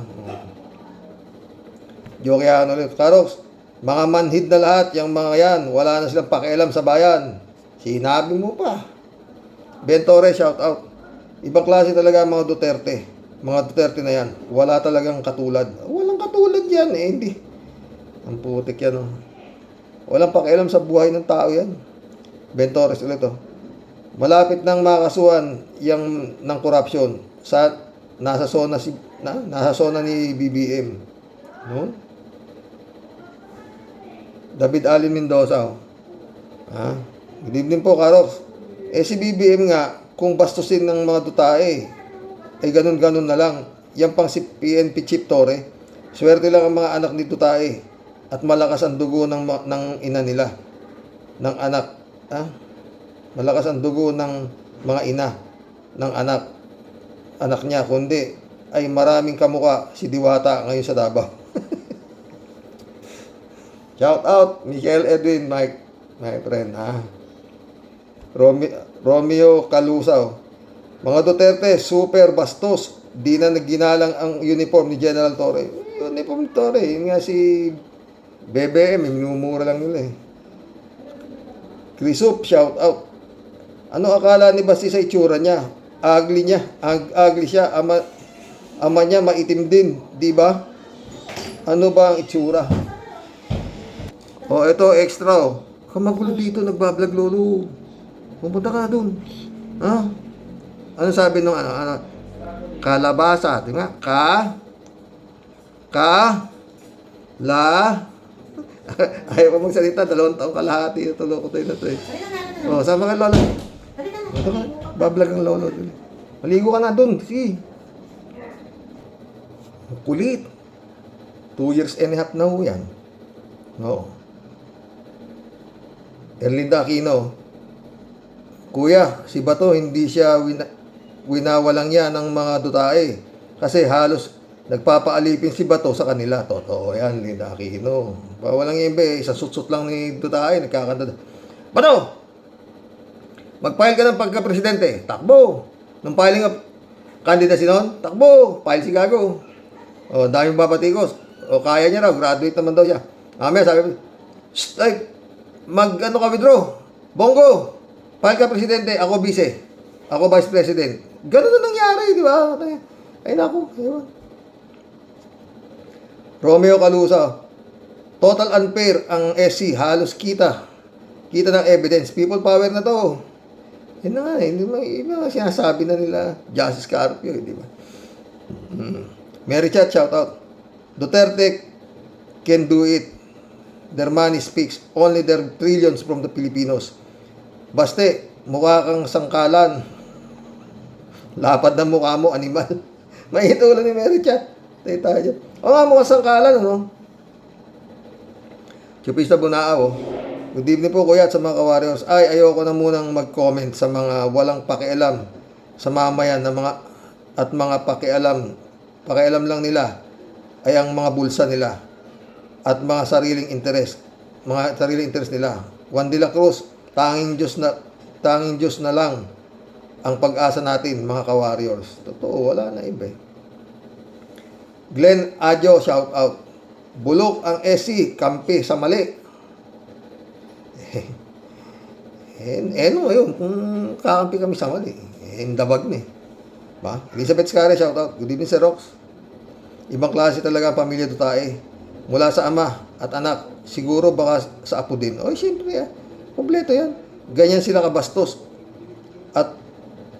Joke yan ulit. Karox, mga manhid na lahat, yung mga yan, wala na silang pakialam sa bayan. Sinabi mo pa. Ben Torres, shout out. Ibang klase talaga ang mga Duterte. Mga Duterte na yan. Wala talagang katulad. Walang katulad yan hindi. Ang putik yan Walang pakialam sa buhay ng tao yan. Ben Torres ulit Malapit nang makasuhan yung ng korupsyon sa nasa zona ni BBM. No? David Alin Mendoza. Good evening po, Karox. Si BBM nga, kung bastusin ng mga Dutae, ganun-ganun na lang. Yan pang si PNP Chief Torre. Swerte lang ang mga anak ni Dutae at malakas ang dugo ng ina nila. Ng anak. Malakas ang dugo ng mga ina ng anak niya. Kundi ay maraming kamuka si Diwata ngayon sa Davao. Shout out, Michael Edwin, my friend, Romeo Calusaw. Mga Duterte, super bastos. Di na nagginalang ang uniform ni General Torre. Uniform ni Torre, yun nga si BBM, minumura lang nila Krisup, shout out. Ano akala ni Basti sa itsura niya? Ugly siya. Ama niya maitim din, di ba? Ano ba ang itsura? Ito extra Kamagulo dito, nagbablog lolo. Pumunta ka na dun. Ano sabi nung kalabasa, di ba? Ayaw pa magsalita, 2 taong kalahati. Tulo ko tayo na to eh. Oh, sama ka lolo. Ito ka, bablog ang lolo. Maligo ka na dun, sige. Kulit. 2 years and a half na ho yan. Oo. Erlinda Aquino. Kuya, si Bato hindi siya winawalang yan ng mga dutae. Kasi halos nagpapaalipin si Bato sa kanila. Totoo yan, Linda Aquino. Walang imbe, isa sutsut lang ni dutae, nagkakanta. Bato! Mag-file ka ng pagka-presidente. Takbo! Nung filing of candidacy noon, takbo! File si Gago. O, daming babatikos. O, kaya niya raw, graduate naman daw siya. Mamaya sabi ko, mag-ano ka withdraw. Bongo! File ka presidente, ako vice. Ako vice president. Ganun na nangyari, di ba? Ay naku, ayun. Romeo Calusa. Total unfair ang SC. Halos kita ng evidence. People power na to. Yun na nga eh. Hindi ba sinasabi na nila Justice Carpio, di ba? Mary Chat, shout out. Duterte can do it. Their money speaks. Only their trillions from the Filipinos. Baste, mukha kang sangkalan. Lapad ng mukha mo, animal. May itulan ni Mary Chat. Tayo. O nga, mukha sangkalan, ano? Chupista Bunao. Good evening po, kuya, at sa mga ka-warriors. Ay, ayoko na munang mag-comment sa mga walang pakialam sa mamayan na mga pakialam lang nila ay ang mga bulsa nila at mga sariling interest nila. Juan de la Cruz, tanging Diyos na lang ang pag-asa natin, mga ka-warriors. Totoo, wala na iba. Glenn Adjo, shout out. Bulok ang SC, kampi sa mali. Ano yun, kung kakampi kami sa mali, dabag na eh. Ba? Elizabeth Scare, shout out. Good evening, Sir Rox. Ibang klase talaga ang pamilya Dutae. Mula sa ama at anak, siguro baka sa apo din. Oy, siyempre kompleto yan. Ganyan sila kabastos. At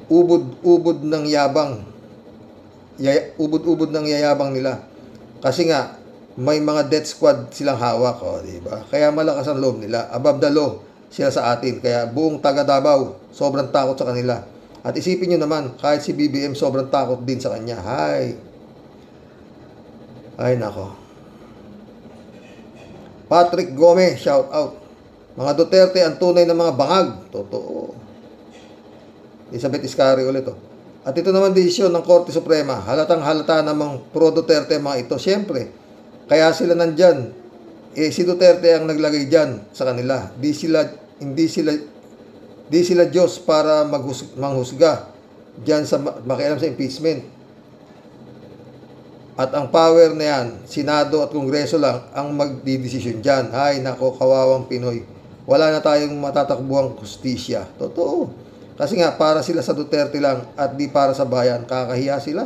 ubod-ubod ng yabang. Ubod-ubod ng yayabang nila. Kasi nga, may mga death squad silang hawak, diba? Kaya malakas ang loob nila. Above the law sila sa atin. Kaya buong taga Davao, sobrang takot sa kanila. At isipin nyo naman, kahit si BBM, sobrang takot din sa kanya. Ay, nako. Patrick Gomez, shout out. Mga Duterte, ang tunay na mga bangag. Totoo. Elizabeth Iscari ulit, At ito naman desisyon ng Korte Suprema. Halatang halata namang pro-Duterte mga ito. Siyempre, kaya sila nandyan. Si Duterte ang naglagay dyan sa kanila. Hindi sila Diyos para manghusga dyan sa makialam sa impeachment. At ang power na yan, Senado at Kongreso lang ang magdidesisyon dyan. Ay, nako, kawawang Pinoy. Wala na tayong matatakbuhang hustisya. Totoo. Kasi nga, para sila sa Duterte lang at di para sa bayan. Kakahiya sila.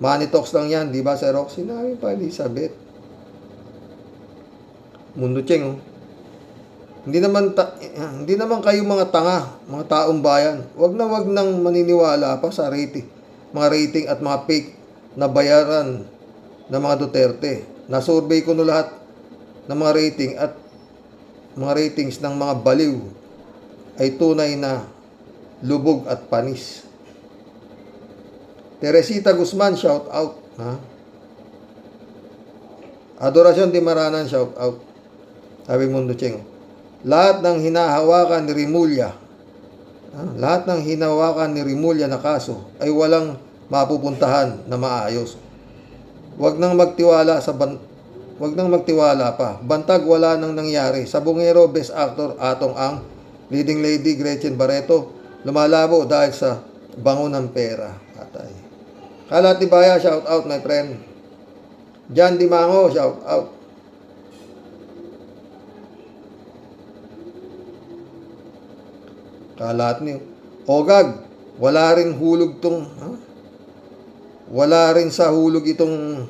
Money talks lang yan, di ba, Sir Rox? Sinabi pa, Elizabeth. Mundo Cheng, Hindi naman kayo mga tanga, mga taong bayan. Wag nang maniniwala pa sa rating, mga rating at mga fake na bayaran ng mga Duterte. Na-survey ko no lahat ng mga rating at mga ratings ng mga baliw ay tunay na lubog at panis. Teresita Guzman, shout out. Adoracion Di Maranan, shout out. Sabi Mundo Cheng, lahat ng hinahawakan ni Rimulya na kaso ay walang mapupuntahan na maayos. Wag nang magtiwala pa. Bantag wala nang nangyari. Sa Bungero, Best Actor Atong Ang, Leading Lady Gretchen Barreto, lumalabo dahil sa bango ng pera. Atay. Kalat Tibaya, shout out my friend. Jan Dimango, shout out. Kalat niyo. Ogag, wala rin sa hulog itong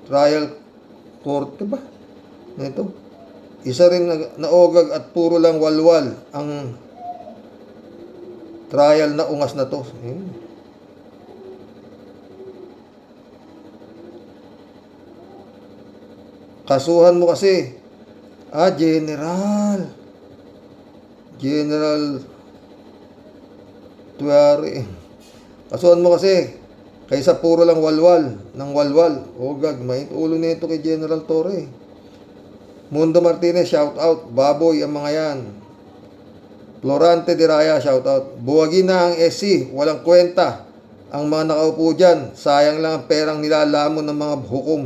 trial court ba? Ito. Isa rin naogag at puro lang walwal ang trial na ungas na to. Kasuhan mo kasi. General Tuari. Kasuhan mo kasi. Kaysa puro lang walwal. Nang walwal. Ogag, may ulo nito kay General Torre. Mundo Martinez, shout out. Baboy ang mga yan. Florante de Raya, shout out. Buwagin na ang SC. Walang kwenta. Ang mga nakaupo dyan. Sayang lang ang perang nilalamon ng mga hukom.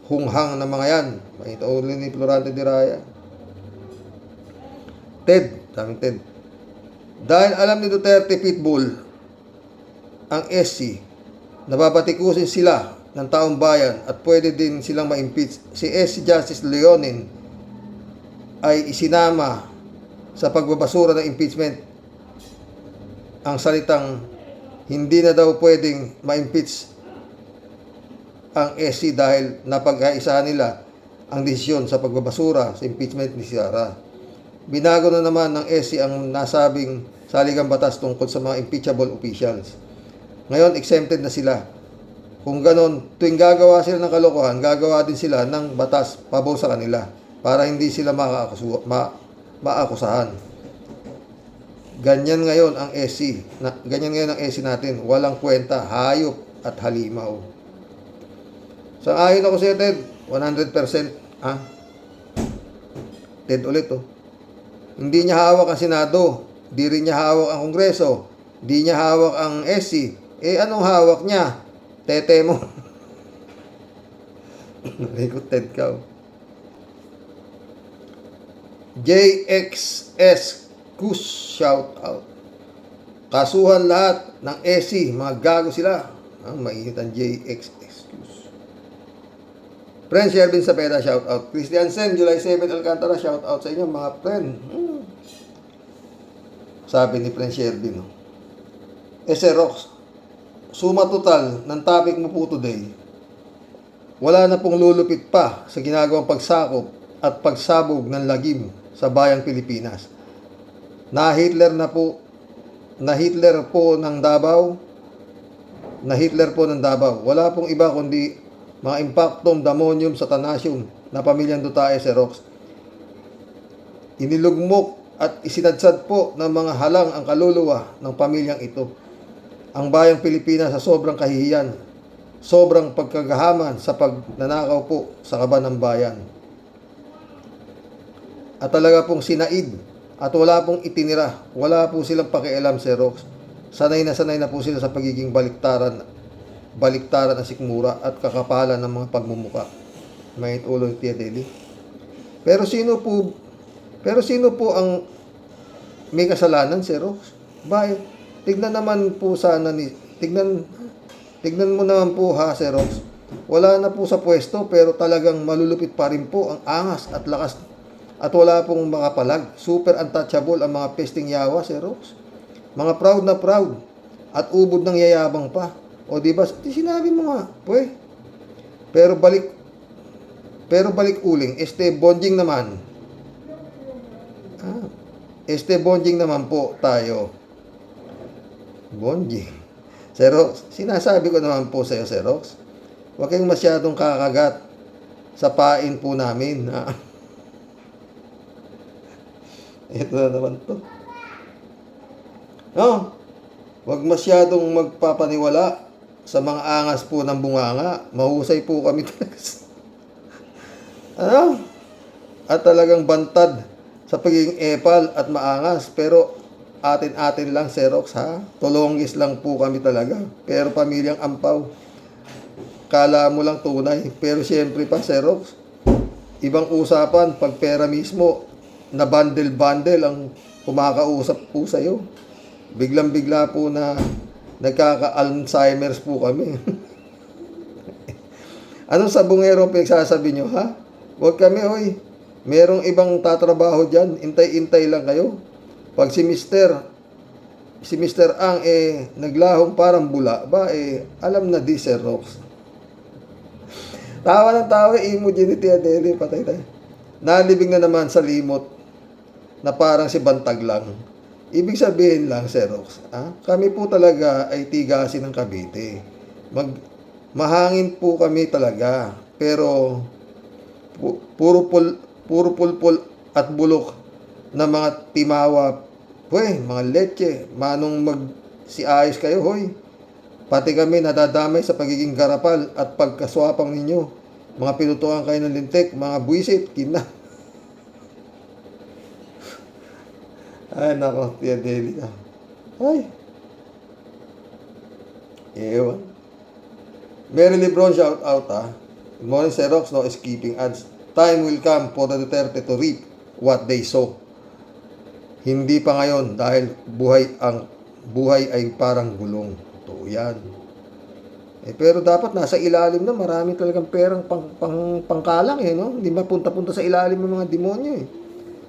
Hunghang na mga yan. May ulo ni Florante de Raya. Ted. Daming Ted. Dahil alam ni Duterte Pitbull ang SC, nababatikusin sila ng taong bayan at pwede din silang ma-impeach. Si SC Justice Leonin ay isinama sa pagbabasura ng impeachment ang salitang hindi na daw pwedeng ma-impeach ang SC dahil napagkaisahan nila ang desisyon sa pagbabasura sa impeachment ni Sara. Binago na naman ng SC ang nasabing saligang batas tungkol sa mga impeachable officials. Ngayon, exempted na sila. Kung ganon, tuwing gagawa sila ng kalokohan, gagawa din sila ng batas pabor sa kanila para hindi sila maakusahan. Ganyan ngayon ang SC. Ganyan ngayon ang SC natin. Walang kwenta, hayop at halimaw. Sang-ayon ako sa'yo, Ted. 100%. Ted ulit, Hindi niya hawak ang Senado. Di rin niya hawak ang Kongreso. Di niya hawak ang SC. Anong hawak niya? Tete mo. Likot Ted ka. JXS Kus, shout out. Kasuhan lahat ng SC. Mga gago sila. Mainit ang JXS Kus. Friend Shervin Sapeda, shout out. Christian Sen, July 7, Alcantara, shout out sa inyo mga friend. Sabi ni Friend Shervin. Rox, suma total ng topic mo po today, wala na pong lulupit pa sa ginagawang pagsakop at pagsabog ng lagim sa bayang Pilipinas. Na Hitler po ng Davao. Wala pong iba kundi mga impactum damonium satanacium na pamilyang Dutae, Rox. Inilugmok at isinadsad po ng mga halang ang kaluluwa ng pamilyang ito. Ang bayang Pilipinas sa sobrang kahihiyan, sobrang pagkagahaman sa pagnanakaw po sa kaban ng bayan. At talaga pong sinaid at wala pong itinira. Wala po silang pakialam, Rox. Sanay na po sila sa pagiging baliktaran ng sikmura at kakapalan ng mga pagmumuka. May ulo ni Tia Deli. Pero sino po ang may kasalanan, Rox? Bakit? Tignan mo naman po ha, Rox. Wala na po sa pwesto pero talagang malulupit pa rin po ang angas at lakas at wala pong makapalag. Super untouchable ang mga pesting yawa, Rox. Mga proud na proud at ubod ng yayabang pa. O diba, sinabi mo nga, Pero balik uling, bonjing naman. Bonjing naman po tayo. Bonjing. Rox, sinasabi ko naman po sa iyo, Rox. Huwag kayong masyadong kakagat sa pain po namin. Ito na naman to. Huwag masyadong magpapaniwala sa mga angas po ng bunganga. Mahusay po kami talaga. At talagang bantad sa pagiging epal at maangas. Pero atin-atin lang, Rox, ha? Tulongis lang po kami talaga. Pero pamilyang ampaw. Kala mo lang tunay. Pero syempre pa, Rox, ibang usapan pag pera mismo na bundle-bundle ang kumakausap po sa'yo. Biglang-bigla po na nagkaka-Alzheimer's po kami. Anong sabungero ang pinagsasabi nyo, ha? Huwag kami, merong ibang tatrabaho dyan. Intay-intay lang kayo. Pag si Mr. Ang naglahong parang bula, alam na di, Rox. Tawa ng tawa, emoji ni Tia Deli, patay tayo. nalibing na naman sa limot na parang si Bantag lang. Ibig sabihin lang, Xerox, kami po talaga ay tigasin ng Cavite. Mahangin po kami talaga. Pero puro pulpul at bulok na mga timawa, mga leche, manong si ayos kayo, hoy. Pati kami nadadamay sa pagiging garapal at pagkaswapang ninyo. Mga pinutukan kayo ng lintik, mga buwisit, kina. Ay, nako, Tia Deli ka. Ay. Ewan. Mary Lebron, shout out, Good morning, Xerox, no escaping ads. Time will come for the Duterte to reap what they sow. Hindi pa ngayon dahil buhay ay parang gulong. Totoo yan. Pero dapat nasa ilalim na, marami talagang perang pangkalang no? Hindi mapunta-punta sa ilalim ng mga demonyo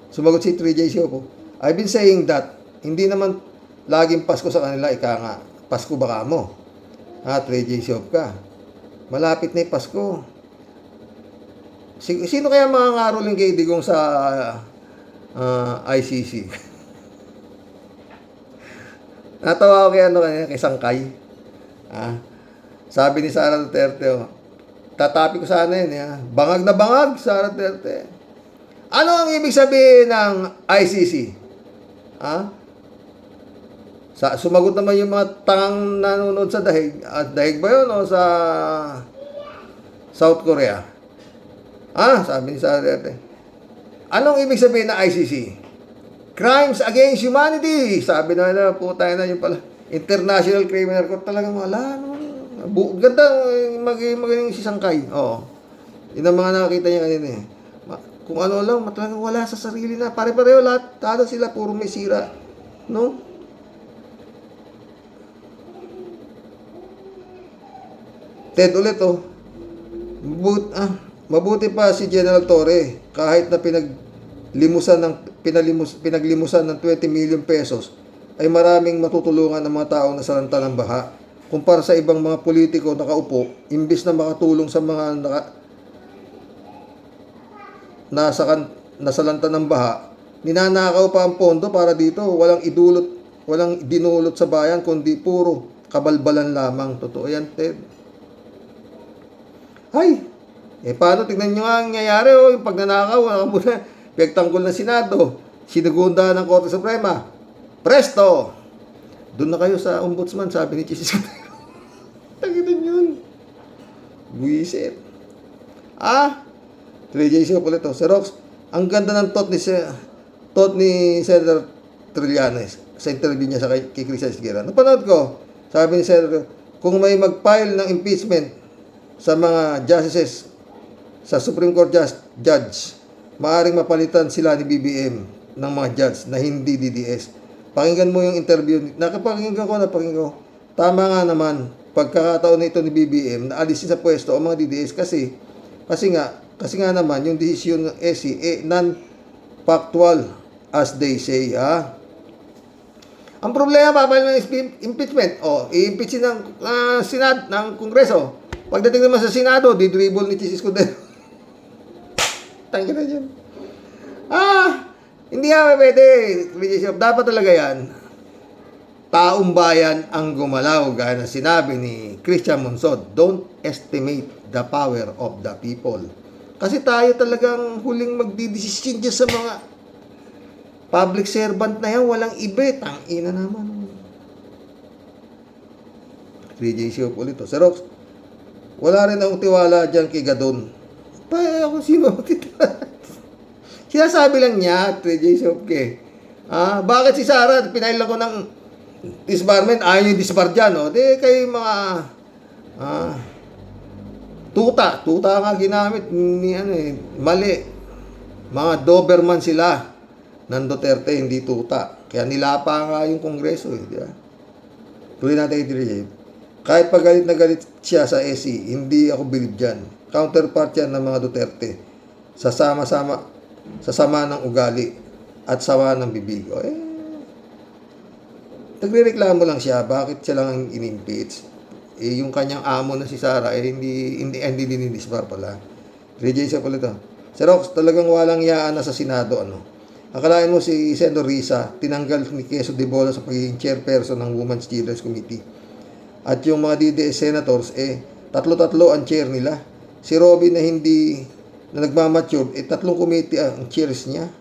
Sumagot si 3J Siopo. I've been saying that, hindi naman laging Pasko sa kanila, ika nga, Pasko baka mo. 3J Siopo ka. Malapit na yung Pasko. Sino kaya mga ngaroling kay Digong sa ICC? Natawa ko kay Sangkay. Sabi ni Sara Duterte, tatapi ko sana yun, bangag na bangag, Sara Duterte. Ano ang ibig sabihin ng ICC? Sumagot naman yung mga tangang nanonood sa dahig. Dahig ba yun o sa South Korea? Sabi ni Sara Duterte. Anong ibig sabihin ng ICC? Crimes against humanity. Sabi na putay na yung pala. International Criminal Court. Talagang wala naman. Ganda magaling si Sangkay. Oo. Yun ang mga nakakita niya kanina Kung ano lang, talagang wala sa sarili na. Pare-pareho lahat. Tada sila, puro may sira. No? Ted ulit, mabuti pa si General Torre. Kahit na pinaglimusan ng 20 million pesos, ay maraming matutulungan ng mga taong nasalanta ng baha. Kumpara sa ibang mga politiko nakaupo, imbis na makatulong sa mga nasalanta ng baha, ninanakaw pa ang pondo para dito. Walang dinulot sa bayan, kundi puro kabalbalan lamang. Totoo yan, Ted. Ay, paano? Tignan nyo nga ang nangyayari, yung pagnanakaw, pinagtanggol ng Senado, sinugunda ng Korte Suprema. Presto! Doon na kayo sa ombudsman, sabi ni Chisis. Tagitan yun. Buisit. 3J Siopo ulit. Xerox, ang ganda ng thought ni Senator Trillanes sa interview niya sa kay Cristian Siguera. Napanood ko, sabi ni Senator, kung may mag-file ng impeachment sa mga justices, sa Supreme Court judge, maaaring mapalitan sila ni BBM ng mga judge na hindi DDS. Pakinggan mo yung interview. Napakinggan ko. Tama nga naman, pagkakataon na ito ni BBM na alisin sa pwesto ang mga DDS kasi nga naman yung desisyon ng SC non-factual as they say. Ang problema, papayal ng impeachment. I-impeach ng Senado, ng Kongreso. Pagdating naman sa Senado, di-dribble ni Chis Escudero. Tangin na dyan. Hindi pwede. Dapat talaga yan. Taong bayan ang gumalaw, gaya na sinabi ni Christian Monsod. Don't estimate the power of the people. Kasi tayo talagang huling magdidesisyon dyan sa mga public servant na yan. Walang iba. Tangina naman. 3J Siopo ulit. Xerox, wala rin akong tiwala dyan kay Gadon. Ako sino sinasabi lang niya, 3J Siopo bakit si Sara, pinail ako ng disbarment, ayaw yung disbar dyan, Di kayo mga tuta nga ginamit ni mali. Mga Doberman sila ng Duterte, hindi tuta. Kaya nilapa nga yung Kongreso, di ba? Tuloy natin yung kahit pag galit na galit siya sa SC, hindi ako bilib dyan. Counterpart yan ng mga Duterte. Sa sama ng ugali at sama ng bibig. Nagrereklamo lang siya, bakit siya lang ang in-impeach? Yung kanyang amo na si Sara, hindi dinidisbar pala. 3J siya pala ito. Rox, talagang walang yaan na sa Senado, ano? Akalain mo si Senador Risa, tinanggal ni Quezon de Bola sa pagiging chairperson ng Women's Children's Committee. At yung mga DDS senators, tatlo-tatlo ang chair nila. Si Robin na hindi na nagmamature, tatlong committee ang chairs niya.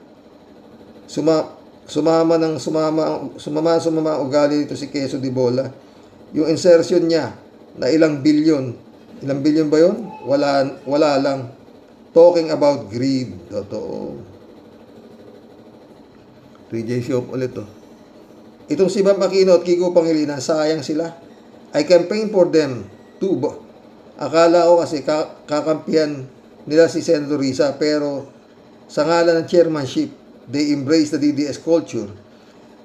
Sumama ang ugali nito si Quezon de Bola. Yung insertion niya na ilang bilyon ba yun? Wala lang. Talking about greed. Totoo. 3J Shop ulit to. Itong si Bam Aquino at Kiko Pangilinan, sayang sila. I campaign for them too. Akala ko kasi kakampihan nila si Senator Risa, pero sa ngalan ng chairmanship, they embrace the DDS culture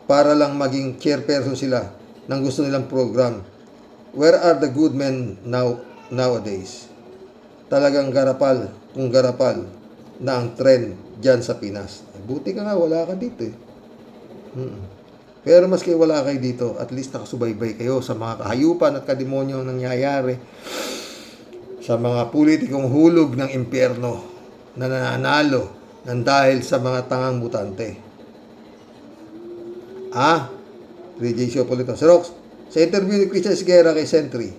para lang maging chairperson sila ng gusto nilang program. Where are the good men nowadays? Talagang garapal na ang trend dyan sa Pinas. Buti ka nga, wala ka dito eh. Pero maski wala kayo dito, at least nakasubaybay kayo sa mga kahayupan at kademonyong nangyayari sa mga politikong hulog ng impyerno na nananalo ng dahil sa mga tangang mutante. 3J Siopolito. Sir Rox, sa interview ni Christian Esguerra kay Sentry,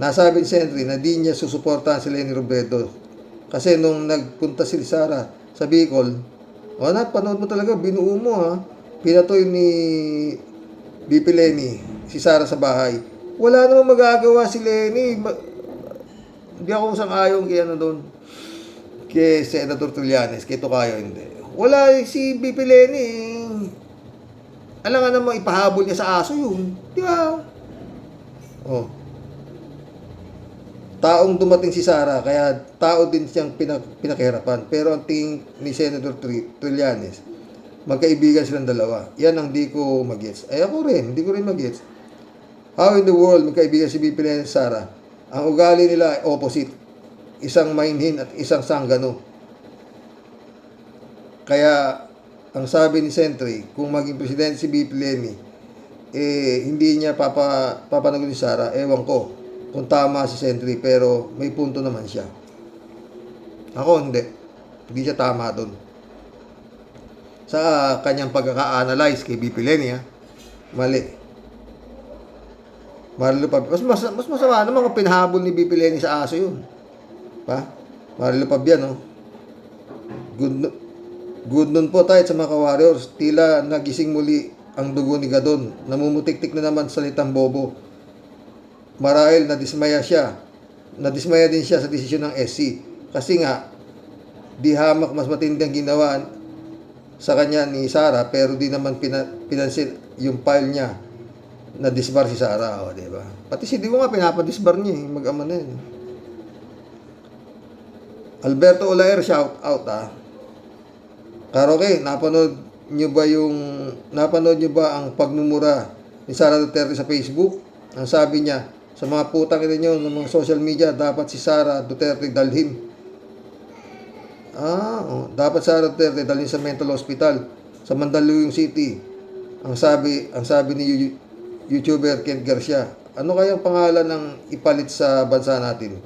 nasabi ni Sentry na di niya susuportahan si Leni Robredo kasi nung nagpunta si Sara sa Bicol, panood mo talaga, binuo mo pinatoy ni BP Leni si Sara sa bahay. Wala namang magagawa si Leni. Hindi ako sang-ayon kay doon, kay Senator Trillanes, kay Tocayo, hindi. Wala si BP Leni. Alam nga naman, ipahabol niya sa aso yun. Di ba? Taong dumating si Sara, kaya tao din siyang pinakihirapan. Pero ang tingin ni Senator Trillanes, magkaibigan silang dalawa. Yan ang di ko mag-gets. Ako rin, hindi ko rin mag-gets. How in the world magkaibigan si BP Leni at Sara? Ang ugali nila ay opposite. Isang mainhin at isang sanggano. Kaya, ang sabi ni Sentry, kung maging presidente si BP Leni, hindi niya papanagon ni Sara, ewan ko kung tama si Sentry, pero may punto naman siya. Ako, hindi. Hindi siya tama doon. Sa kanyang pagkaka-analyze kay BP Leni, mali. Marilo Pabian. Mas masama naman kung pinahabol ni BP Leni sa aso yun. Marilo Pabian, Good nun po tayo sa mga ka-warriors. Tila nagising muli ang dugo ni Gadon. Namumutik-tik na naman salitang bobo. Marahil nadismaya siya. Nadismaya din siya sa desisyon ng SC. Kasi nga, di hamak mas matinding ginawa sa kanya ni Sara, pero di naman pinansin yung file niya na disbar si Sara, diba? Pati si Divo nga pinapadisbar niya, mag-ama na yun. Alberto Olaer, shout out Karoke, napanood niyo ba ang pagmumura ni Sara Duterte sa Facebook? Ang sabi niya, sa mga putang ina niyo ng mga social media, dapat si Sara Duterte dalhin. Dapat Sara Duterte dalhin sa mental hospital sa Mandaluyong City. Ang sabi ni YouTuber Kent Garcia. Ano kayang pangalan ng ipalit sa bansa natin?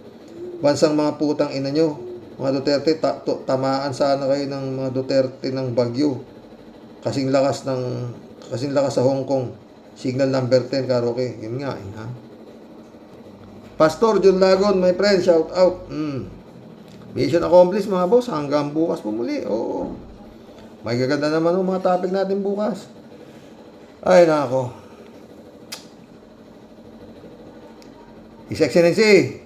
Bansang mga putang ina nyo, mga Duterte, tamaan sana kayo ng mga Duterte ng bagyo. Kasing lakas sa Hong Kong. Signal number 10, Karoke. Yun nga Pastor John Lagon, my friend, shout out. Mission accomplished mga boss, hanggang bukas po muli. Oo. May gaganda naman ang mga topic natin bukas. Ay, nako. His Excellency,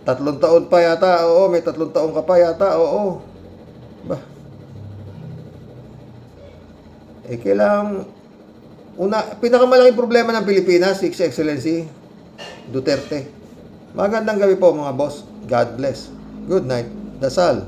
3 taon pa yata. Oo, may 3 taon ka pa yata. Oo. Kailangan pinakamalaking problema ng Pilipinas, His Excellency Duterte. Magandang gabi po mga boss. God bless. Good night. Dasal.